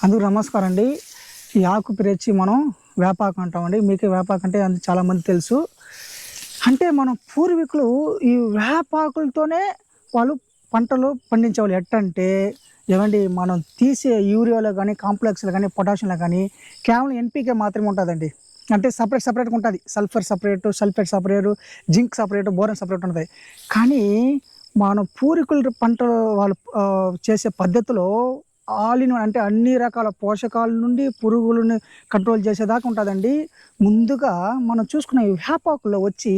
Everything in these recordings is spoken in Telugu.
అందుకు నమస్కారం అండి. ఈ ఆకు పిరచ్చి మనం వేపాకు అంటామండి. మీకే వేపాకు అంటే చాలామంది తెలుసు. అంటే మన పూర్వీకులు ఈ వేపాకులతోనే వాళ్ళు పంటలు పండించేవాళ్ళు. ఎట్టంటే ఏవండి మనం తీసే యూరియాలో కానీ, కాంప్లెక్స్‌లో కానీ, పొటాషియంలో కానీ కేవలం ఎన్‌పీకే మాత్రమే ఉంటదండి. అంటే సెపరేట్‌గా ఉంటది. Sulphur separate, sulphate separate, zinc separate, boron separate ఉంటది. కానీ మన పూర్వీకులు పంటలు వాళ్ళు చేసే పద్ధతిలో ఆల్ ఇన్ వన్ అంటే అన్ని రకాల పోషకాల నుండి పురుగులని కంట్రోల్ చేసేదాకా ఉంటదండి. ముందుగా మనం చూసుకున్న ఈ వేపాకులో వచ్చి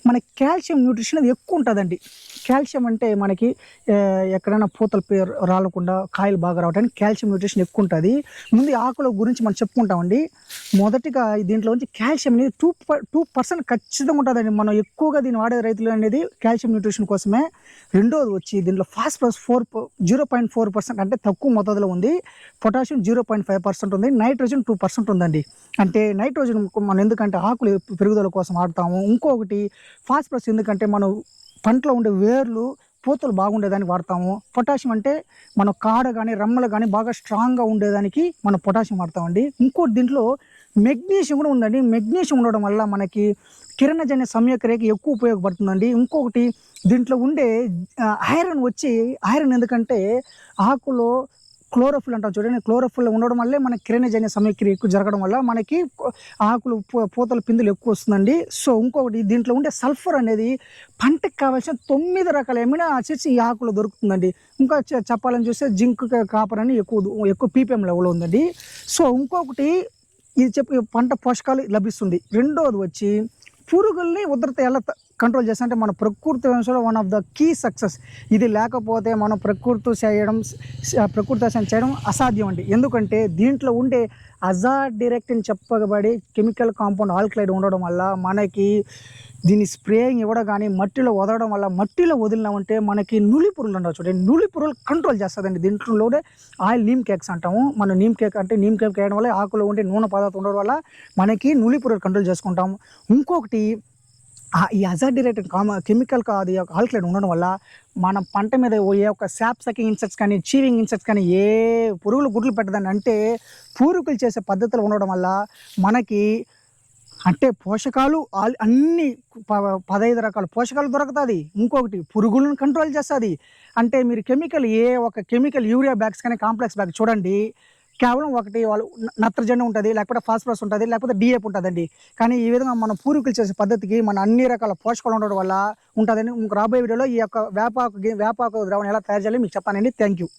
మనకి కాల్షియం న్యూట్రిషన్ అది ఎక్కువ ఉంటదండి. కాల్షియం అంటే మనకి ఎక్కడైనా పూతలు రాలకుండా కాయలు బాగా రావడానికి కాల్షియం న్యూట్రిషన్ ఎక్కువ ఉంటది. ముందు ఈ ఆకుల గురించి మనం చెప్పుకుంటామండి. మొదటిగా దీంట్లో నుంచి కాల్షియం అనేది 2% ఖచ్చితంగా ఉంటదండి. మనం ఎక్కువగా దీన్ని వాడే రైతులు అనేది కాల్షియం న్యూట్రిషన్ కోసమే. రెండోది వచ్చి దీంట్లో ఫాస్ఫరస్ 0.4% అంటే తక్కువ మోతాదులో ఉంది. పొటాషియం 0.5% ఉంది. నైట్రోజన్ 2% ఉందండి. అంటే నైట్రోజన్ మనం ఎందుకంటే ఆకులు పెరుగుదల కోసం వాడతాము. ఇంకొకటి ఫాస్ఫరస్ ఎందుకంటే మనం పంటలో ఉండే వేర్లు పూతలు బాగుండేదానికి వాడతాము. పొటాషియం అంటే మన కాడ కానీ రెమ్మలు కానీ బాగా స్ట్రాంగ్గా ఉండేదానికి మనం పొటాషియం వాడతామండి. ఇంకోటి దీంట్లో మెగ్నీషియం కూడా ఉందండి. మెగ్నీషియం ఉండడం వల్ల మనకి కిరణజన్య సంయోగక్రియకి ఎక్కువ ఉపయోగపడుతుందండి. ఇంకొకటి దీంట్లో ఉండే ఐరన్ ఎందుకంటే ఆకులో క్లోరోఫిల్ అంటాం చూడండి. క్లోరోఫిల్ ఉండడం వల్లే మనకి కిరణజన్య సమయక్రియ ఎక్కువ జరగడం వల్ల మనకి ఆకులు పూతల పిందులు ఎక్కువ వస్తుందండి. సో ఇంకొకటి దీంట్లో ఉండే సల్ఫర్ అనేది పంటకు కావాల్సిన 9 రకాల ఎమినో యాసిడ్స్ ఈ ఆకులో దొరుకుతుందండి. ఇంకా చెప్పాలని చూస్తే జింక్, కాపర్ అని ఎక్కువ పీపీఎం లెవెల్లో ఉందండి. సో ఇంకొకటి ఇది పంట పోషకాలు లభిస్తుంది. రెండోది వచ్చి పురుగుల్ని ఉధృత ఎలా కంట్రోల్ చేస్తా అంటే మన ప్రకృతి వ్యవసాయంలో one of the key success. ఇది లేకపోతే మనం ప్రకృతి వ్యవసాయం చేయడం అసాధ్యం అండి. ఎందుకంటే దీంట్లో ఉండే అజాడిరెక్ట్ అని చెప్పబడి కెమికల్ కాంపౌండ్ ఆల్కలైడ్ ఉండడం వల్ల మనకి దీన్ని స్ప్రేయింగ్ ఇవ్వడం కానీ మట్టిలో వదలడం వల్ల మట్టిలో వదిలినామంటే మనకి నులి పురుగులు ఉండవు చూడండి. నులి పురుగులు కంట్రోల్ చేస్తుందండి. దీంట్లోనే ఆయిల్ నీమ్ కేక్స్ అంటాము. మనం నీమ్ కేక్ వేయడం వల్ల ఆకులో ఉండే నూనె పదార్థం ఉండడం వల్ల మనకి నులి పురుగులు కంట్రోల్ చేసుకుంటాము. ఇంకొకటి ఈ అజాడిరేటెడ్ కెమికల్ అది ఆల్కలైడ్ ఉండడం వల్ల మనం పంట మీద ఏ ఒక శాప్ సకింగ్ ఇన్సెక్ట్స్ కానీ, చీవింగ్ ఇన్సెక్ట్స్ కానీ ఏ పురుగులు గుడ్లు పెట్టదండి. అంటే పూర్వీకులు చేసే పద్ధతులు ఉండడం వల్ల మనకి అంటే పోషకాలు అన్ని 15 రకాల పోషకాలు దొరుకుతుంది. ఇంకొకటి పురుగులను కంట్రోల్ చేస్తుంది. అంటే మీరు కెమికల్ యూరియా బ్యాగ్స్ కానీ కాంప్లెక్స్ బ్యాగ్ చూడండి. కేవలం ఒకటి వాళ్ళు నత్రజని ఉంటుంది, లేకపోతే ఫాస్ఫరస్ ఉంటుంది, లేకపోతే డిఏపి ఉంటుందండి. కానీ ఈ విధంగా మన పూర్వీకులు చేసే పద్ధతికి మన అన్ని రకాల పోషకాలు ఉండడం వల్ల ఉంటుందండి. రాబోయే వీడియోలో ఈ యొక్క వేపాకు ద్రావణం ఎలా తయారు చేయాలి మీకు చెప్తానండి. Thank you.